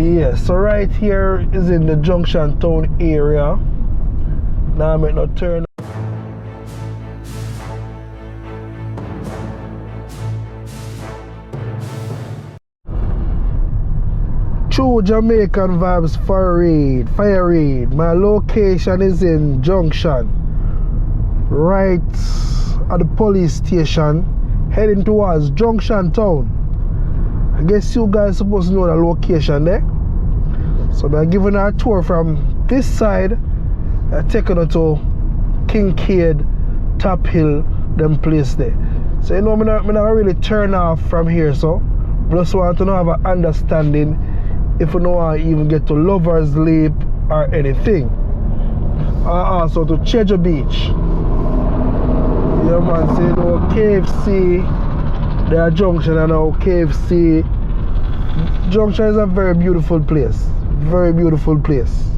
Yeah, so right here is in the Junction Town area. Now I make no turn. True Jamaican Vibes Fire Raid. My location is in Junction, right at the police station, heading towards Junction Town. I guess you guys supposed to know the location there. So I'm giving her a tour from this side, taking her to Kincaid, Top Hill, them place there. So you know, I'm not really turn off from here, so I just want to have an understanding if you know I even get to Lover's Leap or anything. Also to Cheddar Beach. Yeah man, say you know KFC, there are Junction and now KFC. Junction is a very beautiful place. Very beautiful place.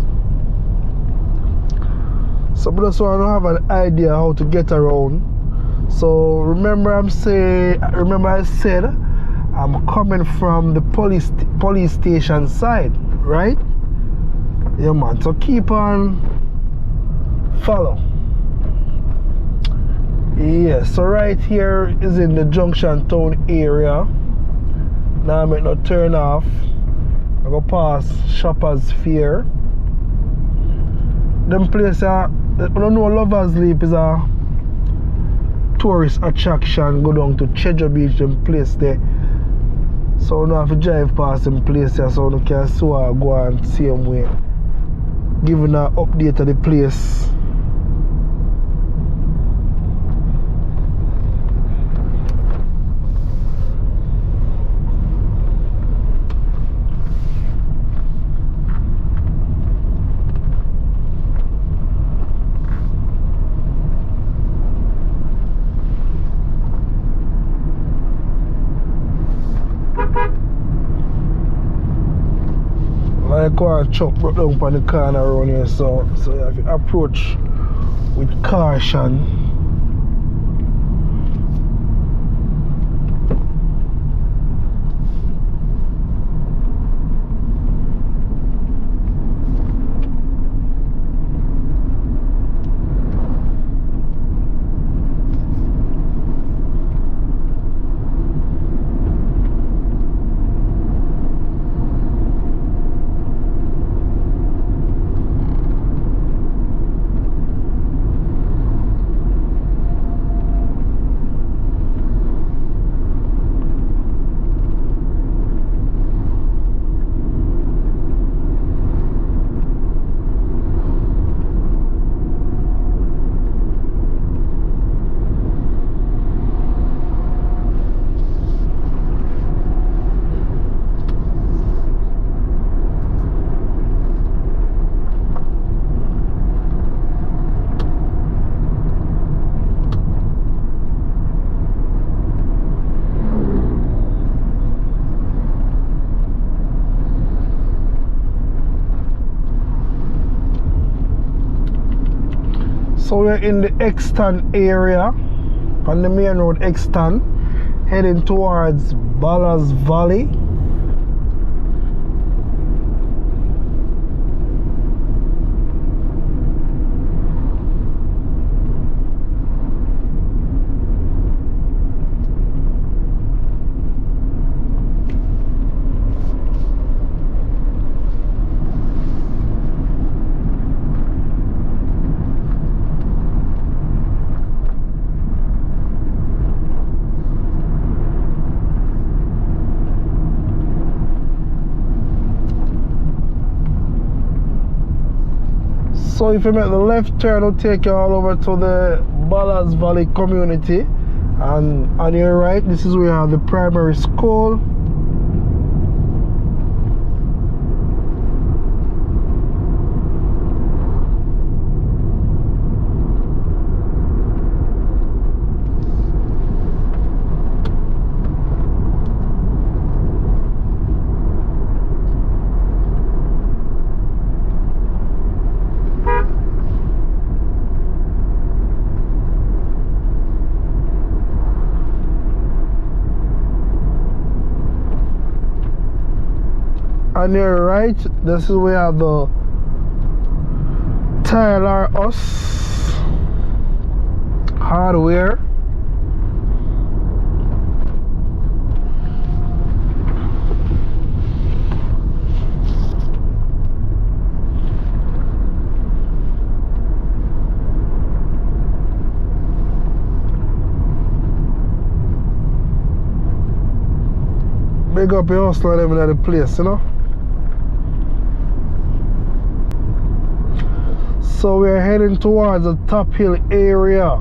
So I just want to have an idea how to get around. So remember I said I'm coming from the police station side, right? Yeah man, so keep on follow. Yeah, so right here is in the Junction Town area. Now I make no turn off. I go past Shoppers Fair. Them place I don't know, Lover's Leap is a tourist attraction. Go down to Cheddar Beach, them place there. So I don't have to drive past them place here, so I can see I go and see them way. Giving an update of the place. I go and chop right down on the corner around here, so you have to approach with caution. So we're in the Exton area, on the main road Exton, heading towards Ballas Valley. So if you make the left turn, it'll take you all over to the Ballas Valley community, and on your right, this is where you have the primary school. On your right, this is where the Tyler Us Hardware. Big up your hustler them in the place, you know. So we're heading towards the Top Hill area.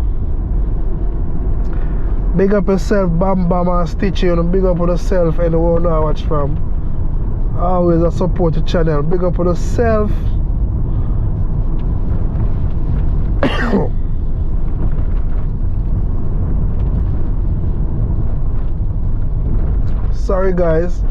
Big up yourself, Bam Bam and Stitchy, you know. Big up on yourself, anyone I watch from. Always I support the channel. Big up on yourself. Sorry guys.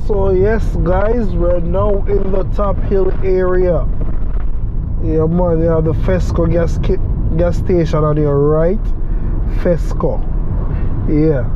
So yes guys, we're now in the Top Hill area. Yeah man, you have the Fesco gas station on your right. Fesco. Yeah.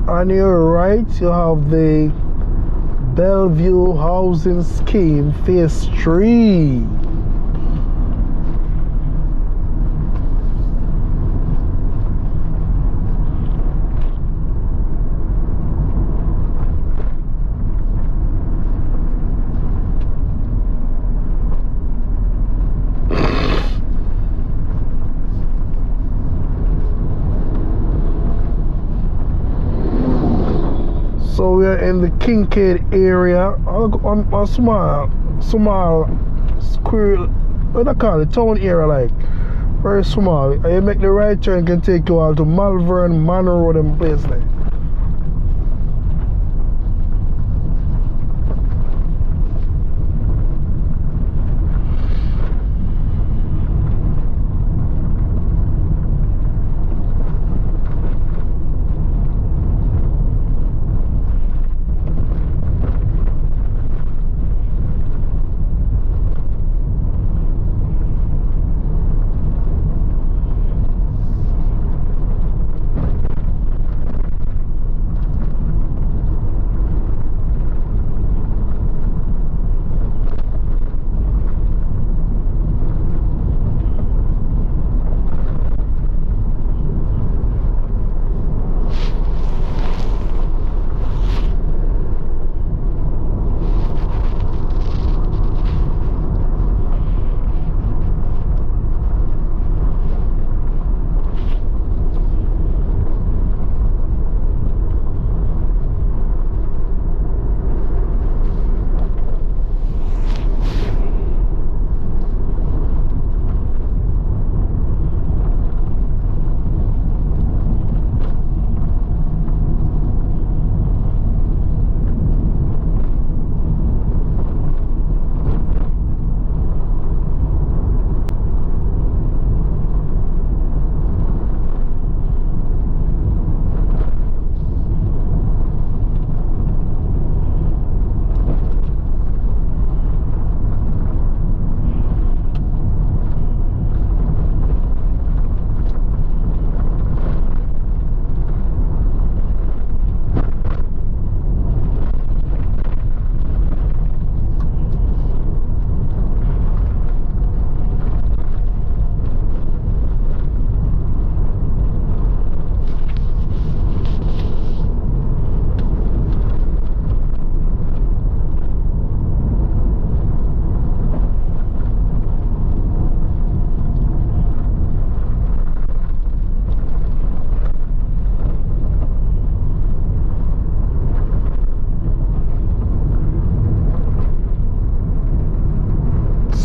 On your right, you have the Bellevue Housing Scheme Phase 3. So we are in the Kincaid area. A small square, what do I call it? Town area, like very small. And you make the right turn, can take you all to Malvern, Monroe, them place there.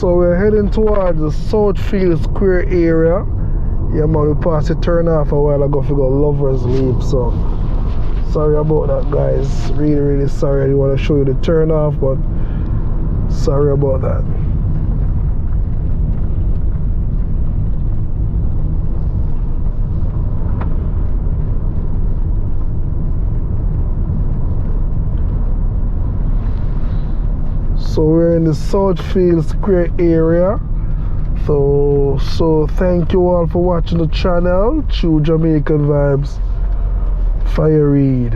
So we're heading towards the Southfield Square area. Yeah man, we passed the turn off a while ago for go Lovers Leap, so sorry about that guys. Really sorry. I didn't want to show you the turn off, but sorry about that. So we're in the Southfield Square area. So thank you all for watching the channel. True Jamaican Vibes. Fire Reid.